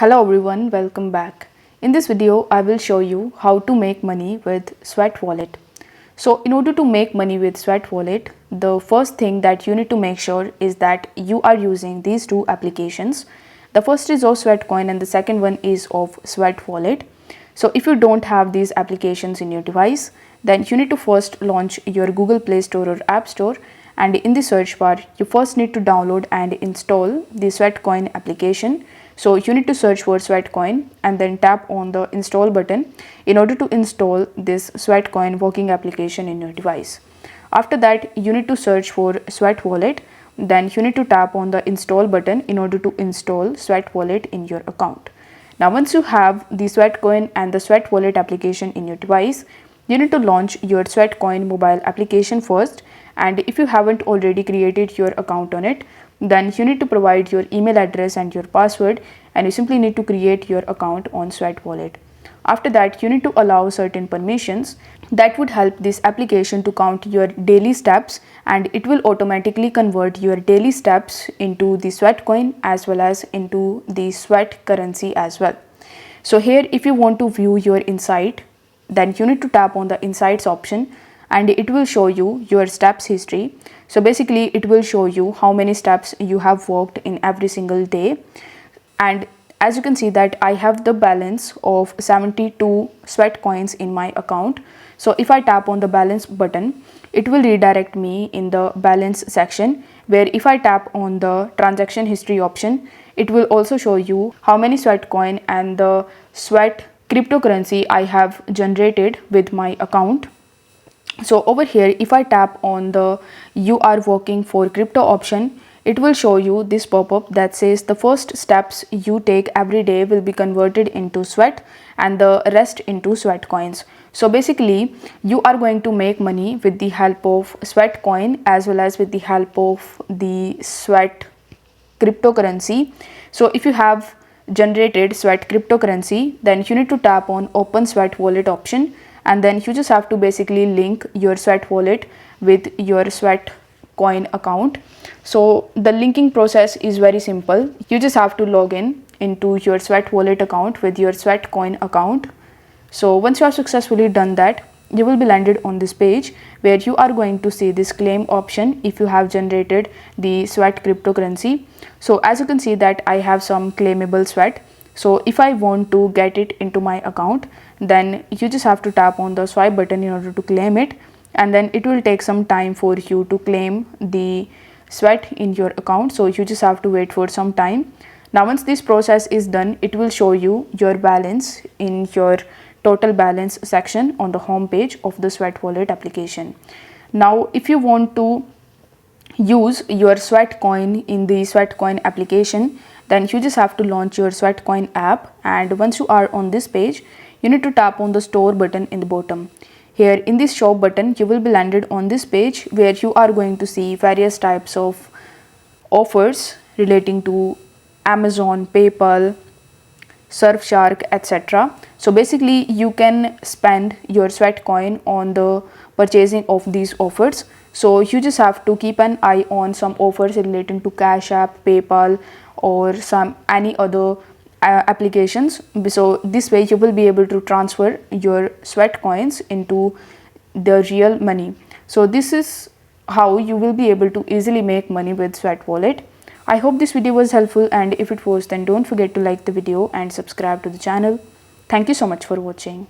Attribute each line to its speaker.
Speaker 1: Hello everyone, welcome back. In this video, I will show you how to make money with Sweat Wallet. So in order to make money with Sweat Wallet, the first thing that you need to make sure is that you are using these two applications. The first is of Sweatcoin and the second one is of Sweat Wallet. So if you don't have these applications in your device, then you need to first launch your Google Play Store or App Store, and in the search bar, you first need to download and install the Sweatcoin application. So you need to search for Sweatcoin and then tap on the install button in order to install this Sweatcoin working application in your device. After that, you need to search for Sweat Wallet. Then you need to tap on the install button in order to install Sweat Wallet in your account. Now once you have the Sweatcoin and the Sweat Wallet application in your device, you need to launch your Sweatcoin mobile application first, and if you haven't already created your account on it, then you need to provide your email address and your password, and you simply need to create your account on Sweat Wallet. After that, you need to allow certain permissions that would help this application to count your daily steps, and it will automatically convert your daily steps into the Sweatcoin as well as into the Sweat currency as well. So here, if you want to view your insight, then you need to tap on the insights option and it will show you your steps history. So basically it will show you how many steps you have walked in every single day, and as you can see that I have the balance of 72 Sweat coins in my account. So if I tap on the balance button, it will redirect me in the balance section, where if I tap on the transaction history option, it will also show you how many Sweat coin and the Sweat cryptocurrency I have generated with my account. So over here, if I tap on the you are working for crypto option, it will show you this pop-up that says the first steps you take every day will be converted into Sweat and the rest into Sweat coins. So basically you are going to make money with the help of Sweat coin as well as with the help of the Sweat cryptocurrency. So if you have generated Sweat cryptocurrency, then you need to tap on open Sweat wallet option, and then you just have to basically link your Sweat wallet with your Sweat coin account. So the linking process is very simple. You just have to log in into your Sweat wallet account with your Sweat coin account. So once you have successfully done that, you will be landed on this page where you are going to see this claim option if you have generated the Sweat cryptocurrency. So as you can see that I have some claimable Sweat. So if I want to get it into my account, then you just have to tap on the swipe button in order to claim it, and then it will take some time for you to claim the Sweat in your account. So you just have to wait for some time. Now once this process is done, it will show you your balance in your total balance section on the home page of the Sweat wallet application. Now if you want to use your Sweat coin in the Sweat coin application, then you just have to launch your Sweat coin app, and once you are on this page, you need to tap on the store button in the bottom. Here in this shop button, you will be landed on this page where you are going to see various types of offers relating to Amazon, PayPal, Surfshark, etc. So basically you can spend your Sweat coin on the purchasing of these offers. So you just have to keep an eye on some offers relating to Cash App, PayPal, or any other applications. So this way you will be able to transfer your Sweat coins into the real money. So this is how you will be able to easily make money with Sweat wallet. I hope this video was helpful, and if it was, then don't forget to like the video and subscribe to the channel. Thank you so much for watching.